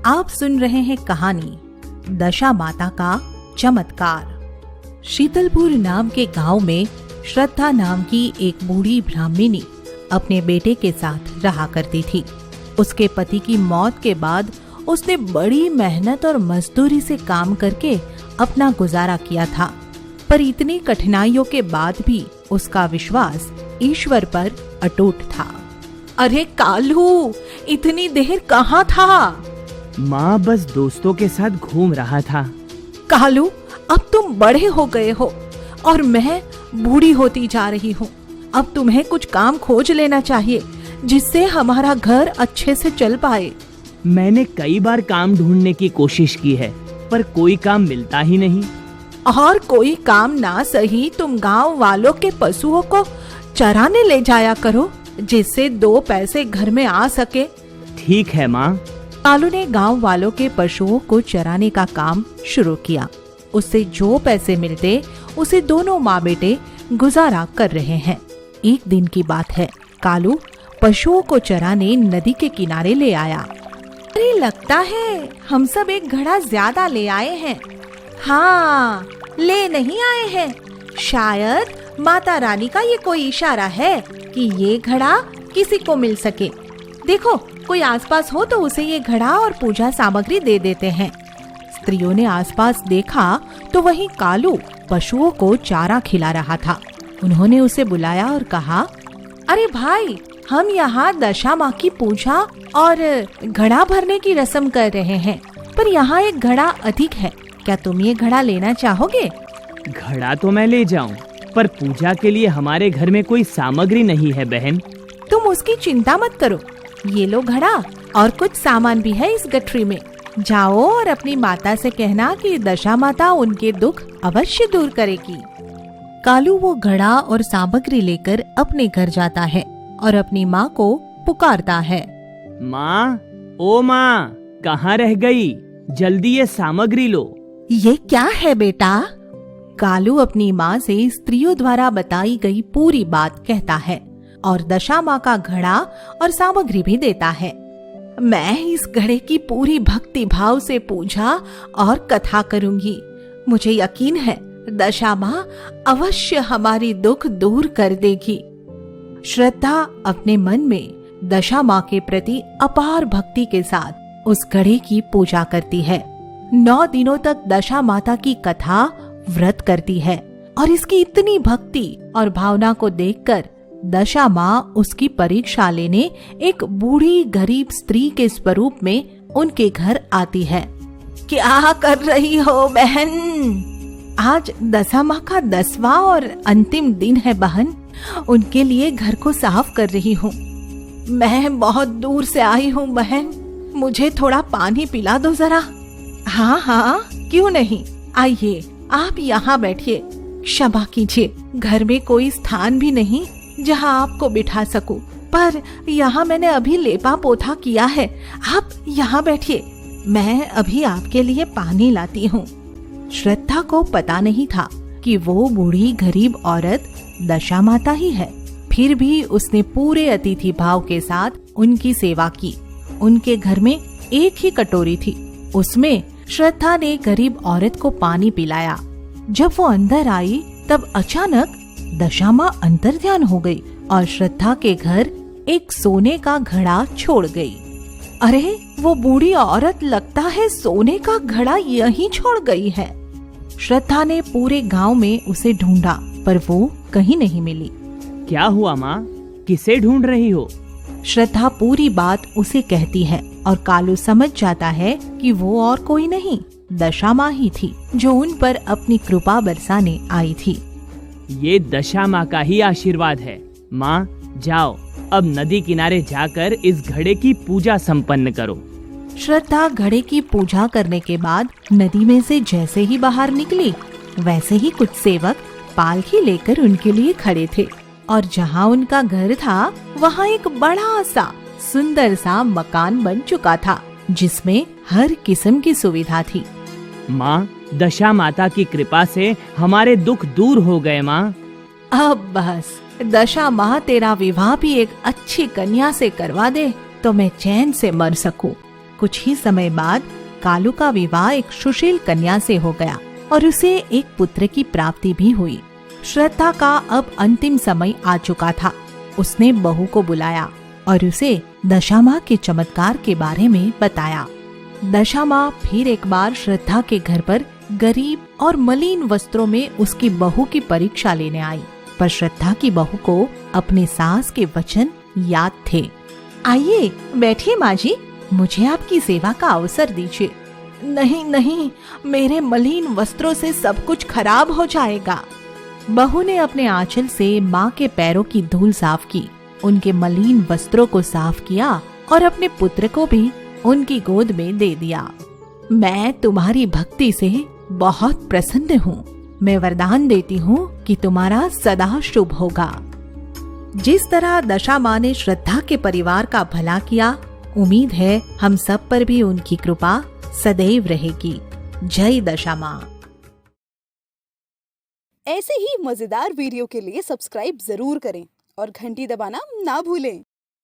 आप सुन रहे हैं कहानी दशा माता का चमत्कार। शीतलपुर नाम के गांव में श्रद्धा नाम की एक बूढ़ी ब्राह्मणी अपने बेटे के साथ रहा करती थी। उसके पति की मौत के बाद उसने बड़ी मेहनत और मजदूरी से काम करके अपना गुजारा किया था, पर इतनी कठिनाइयों के बाद भी उसका विश्वास ईश्वर पर अटूट था। अरे कालू, इतनी देर कहाँ था? माँ, बस दोस्तों के साथ घूम रहा था। कालू, अब तुम बड़े हो गए हो और मैं बूढ़ी होती जा रही हूँ। अब तुम्हें कुछ काम खोज लेना चाहिए जिससे हमारा घर अच्छे से चल पाए। मैंने कई बार काम ढूंढने की कोशिश की है, पर कोई काम मिलता ही नहीं। और कोई काम ना सही, तुम गांव वालों के पशुओं को चराने ले जाया करो, जिससे 2 पैसे घर में आ सके। ठीक है माँ। कालू ने गांव वालों के पशुओं को चराने का काम शुरू किया। उससे जो पैसे मिलते उसे दोनों माँ बेटे गुजारा कर रहे हैं। एक दिन की बात है, कालू पशुओं को चराने नदी के किनारे ले आया। अरे लगता है हम सब एक घड़ा ज्यादा ले आए हैं। हाँ, ले नहीं आए हैं। शायद माता रानी का ये कोई इशारा है कि ये घड़ा किसी को मिल सके। देखो, कोई आसपास हो तो उसे ये घड़ा और पूजा सामग्री दे देते हैं। स्त्रियों ने आसपास देखा तो वहीं कालू पशुओं को चारा खिला रहा था। उन्होंने उसे बुलाया और कहा, अरे भाई, हम यहाँ दशा माँ की पूजा और घड़ा भरने की रस्म कर रहे हैं, पर यहाँ एक घड़ा अधिक है। क्या तुम ये घड़ा लेना चाहोगे? घड़ा तो मैं ले जाऊं, पर पूजा के लिए हमारे घर में कोई सामग्री नहीं है बहन। तुम उसकी चिंता मत करो, ये लो घड़ा और कुछ सामान भी है इस गठरी में। जाओ और अपनी माता से कहना कि दशा माता उनके दुख अवश्य दूर करेगी। कालू वो घड़ा और सामग्री लेकर अपने घर जाता है और अपनी माँ को पुकारता है। माँ, ओ माँ, कहाँ रह गई? जल्दी ये सामग्री लो। ये क्या है बेटा? कालू अपनी माँ से स्त्रियों द्वारा बताई गई पूरी बात कहता है और दशा माँ का घड़ा और सामग्री भी देता है। मैं इस घड़े की पूरी भक्ति भाव से पूजा और कथा करूंगी। मुझे यकीन है दशा माँ अवश्य हमारी दुख दूर कर देगी। श्रद्धा अपने मन में दशा माँ के प्रति अपार भक्ति के साथ उस घड़े की पूजा करती है। 9 दिनों तक दशा माता की कथा व्रत करती है और इसकी इतनी भक्ति और भावना को देखकर दशा माँ उसकी परीक्षा लेने एक बूढ़ी गरीब स्त्री के स्वरूप में उनके घर आती है। क्या कर रही हो बहन? आज दशा माँ का 10वां और अंतिम दिन है बहन। उनके लिए घर को साफ कर रही हूँ। मैं बहुत दूर से आई हूँ बहन, मुझे थोड़ा पानी पिला दो जरा। हाँ हाँ, क्यों नहीं, आइए आप यहाँ बैठिए। क्षमा कीजिए, घर में कोई स्थान भी नहीं जहाँ आपको बिठा सकूं, पर यहाँ मैंने अभी लेपा पोथा किया है। आप यहाँ बैठिए, मैं अभी आपके लिए पानी लाती हूँ। श्रद्धा को पता नहीं था कि वो बूढ़ी गरीब औरत दशा माता ही है। फिर भी उसने पूरे अतिथि भाव के साथ उनकी सेवा की। उनके घर में एक ही कटोरी थी, उसमें श्रद्धा ने गरीब औरत को पानी पिलाया। जब वो अंदर आई तब अचानक दशा माँ अंतर्ध्यान हो गई और श्रद्धा के घर एक सोने का घड़ा छोड़ गई। अरे, वो बूढ़ी औरत लगता है सोने का घड़ा यहीं छोड़ गई है। श्रद्धा ने पूरे गांव में उसे ढूंढा, पर वो कहीं नहीं मिली। क्या हुआ माँ, किसे ढूंढ रही हो? श्रद्धा पूरी बात उसे कहती है और कालू समझ जाता है कि वो और कोई नहीं, दशा माँ ही थी जो उन पर अपनी कृपा बरसाने आई थी। ये दशा माँ का ही आशीर्वाद है। माँ, जाओ अब नदी किनारे जाकर इस घड़े की पूजा संपन्न करो। श्रद्धा घड़े की पूजा करने के बाद नदी में से जैसे ही बाहर निकली, वैसे ही कुछ सेवक पालकी लेकर उनके लिए खड़े थे और जहाँ उनका घर था वहाँ एक बड़ा सा सुंदर सा मकान बन चुका था, जिसमें हर किस्म की सुविधा थी। माँ, दशा माता की कृपा से हमारे दुख दूर हो गए माँ। अब बस दशा माँ तेरा विवाह भी एक अच्छी कन्या से करवा दे तो मैं चैन से मर सकूं। कुछ ही समय बाद कालू का विवाह एक सुशील कन्या से हो गया और उसे एक पुत्र की प्राप्ति भी हुई। श्रद्धा का अब अंतिम समय आ चुका था। उसने बहू को बुलाया और उसे दशा के चमत्कार के बारे में बताया। दशा फिर एक बार श्रद्धा के घर पर गरीब और मलिन वस्त्रों में उसकी बहू की परीक्षा लेने आई, पर श्रद्धा की बहू को अपने सास के वचन याद थे। आइए बैठिए माँ जी, मुझे आपकी सेवा का अवसर दीजिए। नहीं नहीं, मेरे मलिन वस्त्रों से सब कुछ खराब हो जाएगा। बहू ने अपने आंचल से माँ के पैरों की धूल साफ की, उनके मलिन वस्त्रों को साफ किया और अपने पुत्र को भी उनकी गोद में दे दिया। मैं तुम्हारी भक्ति से बहुत प्रसन्न हूँ। मैं वरदान देती हूँ कि तुम्हारा सदा शुभ होगा। जिस तरह दशा माँ ने श्रद्धा के परिवार का भला किया, उम्मीद है हम सब पर भी उनकी कृपा सदैव रहेगी। जय दशा माँ। ऐसे ही मजेदार वीडियो के लिए सब्सक्राइब जरूर करें और घंटी दबाना ना भूलें।